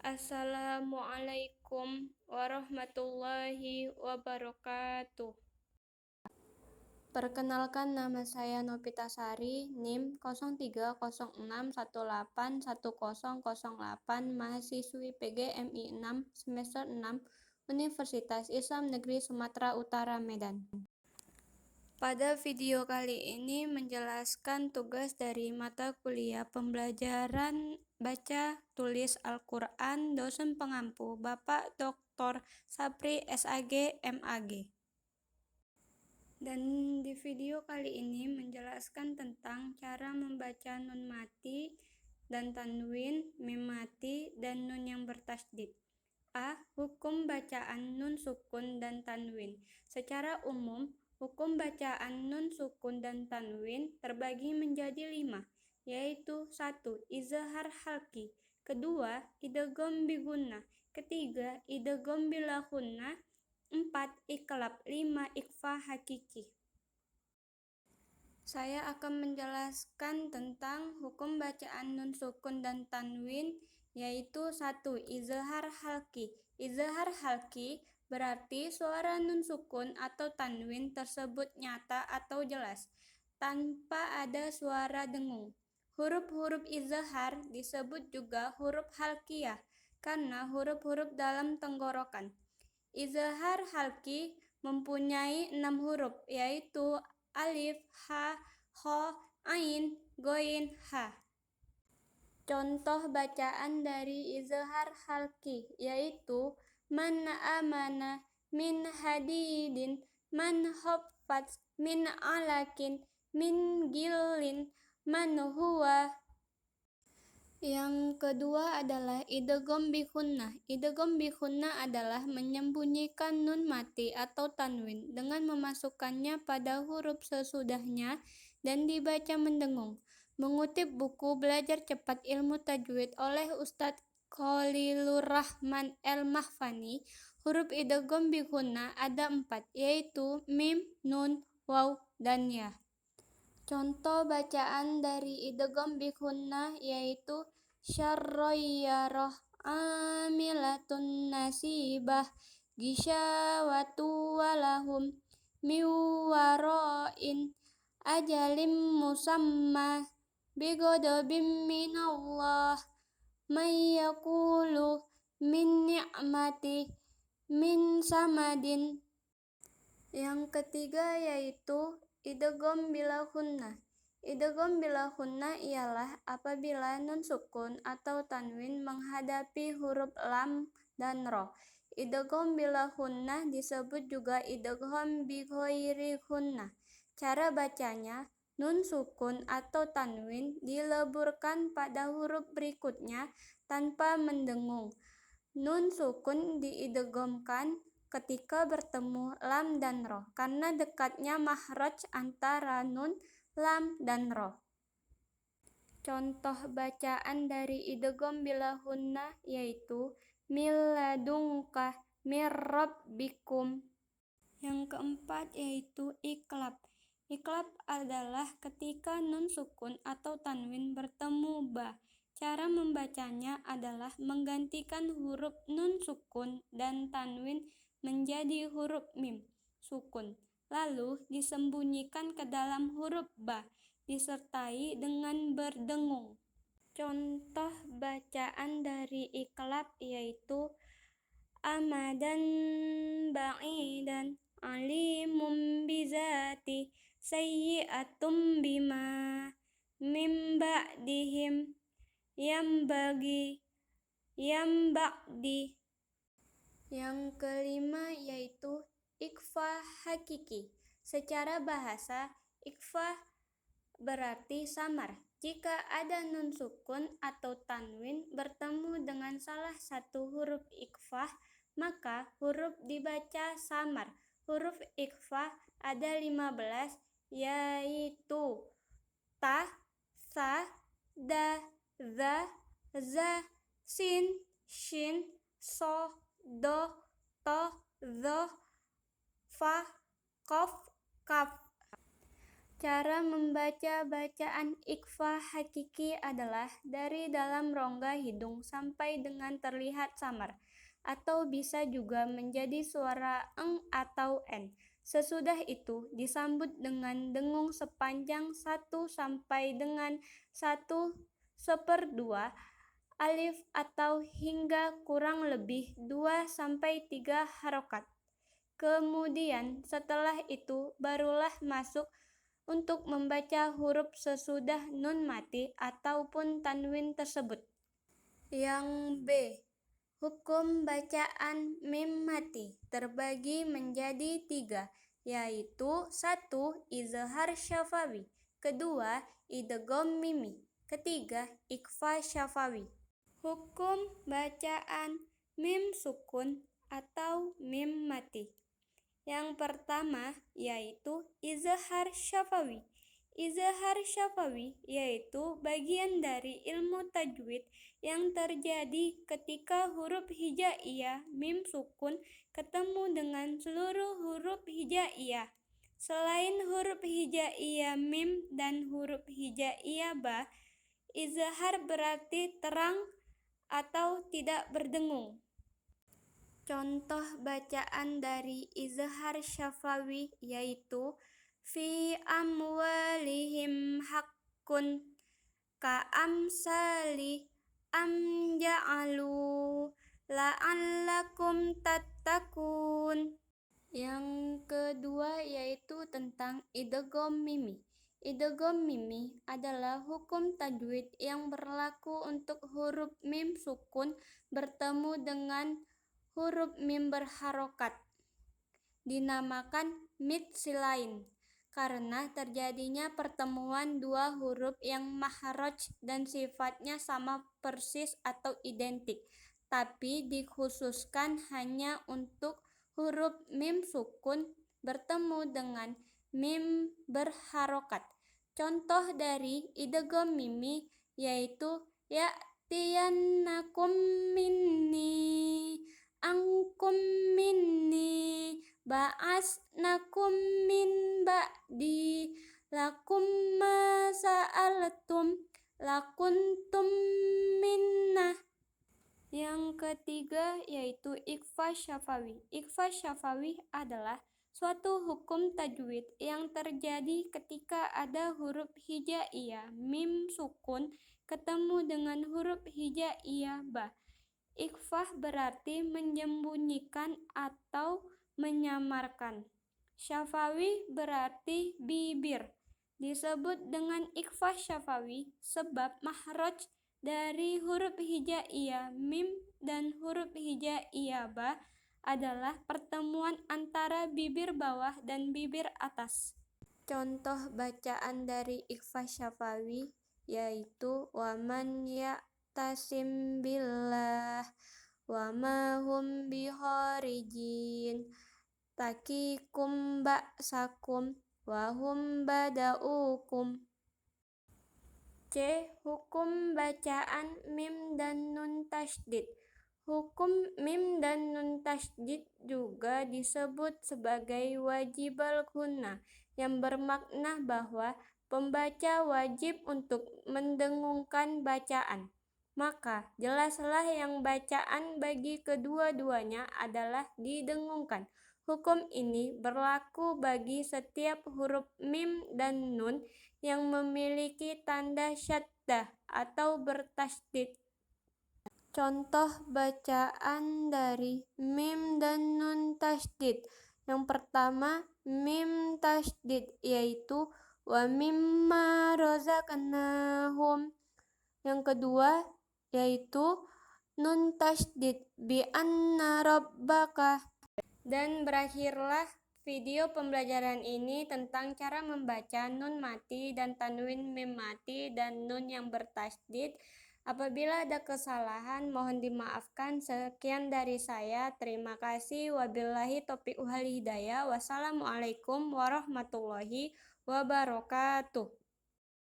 Assalamualaikum warahmatullahi wabarakatuh. Perkenalkan, nama saya Novitasari, NIM 0306181008, mahasiswi PGMI 6 semester 6, Universitas Islam Negeri Sumatera Utara, Medan. Pada video kali ini menjelaskan tugas dari mata kuliah pembelajaran baca tulis Al-Quran, dosen pengampu Bapak Dr. Sapri SAG MAG. Dan di video kali ini menjelaskan tentang cara membaca nun mati dan tanwin, mim mati, dan nun yang bertasydid. A. Hukum bacaan nun sukun dan tanwin. Secara umum, hukum bacaan nun sukun dan tanwin terbagi menjadi 5, yaitu 1. Izhar halqi, kedua, idgham bigunnah, ketiga, idgham bilahunnah, 4. Iqlab, 5. Ikhfa hakiki. Saya akan menjelaskan tentang hukum bacaan nun sukun dan tanwin, yaitu 1. Izhar halqi. Izhar halqi berarti suara nun sukun atau tanwin tersebut nyata atau jelas, tanpa ada suara dengung. Huruf-huruf izhar disebut juga huruf halqiyah, karena huruf-huruf dalam tenggorokan. Izhar halqi mempunyai 6 huruf, yaitu alif, ha, kha, ain, ghain, ha. Contoh bacaan dari izhar halqi yaitu man amana min hadidin, man haffaz min alakin, min gillin, man huwa. Yang kedua adalah idgham bi gunnah. Idgham bi gunnah adalah menyembunyikan nun mati atau tanwin dengan memasukkannya pada huruf sesudahnya dan dibaca mendengung. Mengutip buku Belajar Cepat Ilmu Tajwid oleh Ustadz Khalilur Rahman El-Mahfani, huruf idgham bi gunnah ada 4, yaitu mim, nun, waw, dan ya. Contoh bacaan dari idgham bi gunnah yaitu syarrayyarah amilatun nasibah gisyawatu walahum miwara'in ajalim musamma bighadabim minallah mayyakulu min ni'mati min samadin. Yang ketiga yaitu idgham bila gunnah. Idgham bila gunnah ialah apabila nun sukun atau tanwin menghadapi huruf lam dan ro. Idgham bila gunnah disebut juga idgham bi ghairi gunnah. Cara bacanya, nun sukun atau tanwin dileburkan pada huruf berikutnya tanpa mendengung. Nun sukun diidghamkan ketika bertemu lam dan ro, karena dekatnya makhraj antara nun, lam, dan ro. Contoh bacaan dari idgham bila gunnah yaitu milladunka mirrabbikum. Yang keempat yaitu iqlab. Iqlab adalah ketika nun sukun atau tanwin bertemu ba. Cara membacanya adalah menggantikan huruf nun sukun dan tanwin menjadi huruf mim sukun, lalu disembunyikan ke dalam huruf ba, disertai dengan berdengung. Contoh bacaan dari iqlab yaitu amadan ba'idan alimum bizati sayyi'atum bima mim ba'dihim yambagi yamba'di. Yang kelima yaitu ikhfa hakiki. Secara bahasa, ikhfa berarti samar. Jika ada nun sukun atau tanwin bertemu dengan salah satu huruf ikhfa, maka huruf dibaca samar. Huruf ikhfa ada 15, yaitu ta, sa, da, za, za, sin, shin, so, do, to, zo, fa, qaf, kaf. Cara membaca bacaan ikhfa hakiki adalah dari dalam rongga hidung sampai dengan terlihat samar, atau bisa juga menjadi suara eng atau n. Sesudah itu disambut dengan dengung sepanjang 1 sampai dengan 1/2 alif atau hingga kurang lebih 2 sampai 3 harokat. Kemudian setelah itu barulah masuk untuk membaca huruf sesudah nun mati ataupun tanwin tersebut. Yang B. Hukum bacaan mim mati terbagi menjadi 3, yaitu 1. Izhar syafawi, kedua idgham mimi, ketiga ikhfa syafawi. Hukum bacaan mim sukun atau mim mati. Yang pertama yaitu izhar syafawi. Izhar syafawi yaitu bagian dari ilmu tajwid yang terjadi ketika huruf hijaiyah mim sukun ketemu dengan seluruh huruf hijaiyah. Selain huruf hijaiyah mim dan huruf hijaiyah ba, izhar berarti terang atau tidak berdengung. Contoh bacaan dari izhar syafawi yaitu fi amwalihim haqqun ka amsali am ja'alu la'allakum tattaqun. Yang kedua yaitu tentang idgham mimi. Idgham mimi adalah hukum tajwid yang berlaku untuk huruf mim sukun bertemu dengan huruf mim berharokat, dinamakan mid silain, karena terjadinya pertemuan dua huruf yang mahraj dan sifatnya sama persis atau identik, tapi dikhususkan hanya untuk huruf mim sukun bertemu dengan mim berharokat. Contoh dari idgham mimi yaitu ya'tiyannakum minni angkum minni ba'asnakum min ba'di lakum ma sa'altum lakuntum minnah. Yang ketiga yaitu ikhfa syafawi. Ikhfa syafawi adalah suatu hukum tajwid yang terjadi ketika ada huruf hijaiyah mim sukun ketemu dengan huruf hijaiyah ba. Ikhfa berarti menyembunyikan atau menyamarkan. Syafawi berarti bibir. Disebut dengan ikhfa syafawi sebab mahraj dari huruf hijaiyah mim dan huruf hijaiyah ba adalah pertemuan antara bibir bawah dan bibir atas. Contoh bacaan dari ikhfa syafawi yaitu waman ya'tasim billah wa ma hum bikharijin takikum ba'sakum wa hum bada'ukum. C. Hukum bacaan mim dan nun tasydid. Hukum mim dan nun tasydid juga disebut sebagai wajibal gunnah, yang bermakna bahwa pembaca wajib untuk mendengungkan bacaan. Maka jelaslah yang bacaan bagi kedua-duanya adalah didengungkan. Hukum ini berlaku bagi setiap huruf mim dan nun yang memiliki tanda syaddah atau bertasydid. Contoh bacaan dari mim dan nun tasydid. Yang pertama mim tasydid yaitu wa mimma razaqnahum. Yang kedua yaitu nun tasydid bi anna rabbaka. Dan berakhirlah video pembelajaran ini tentang cara membaca nun mati dan tanwin mim mati dan nun yang bertasydid. Apabila ada kesalahan mohon dimaafkan. Sekian dari saya. Terima kasih. Wabillahi taufiq wal hidayah. Wassalamualaikum warahmatullahi wabarakatuh.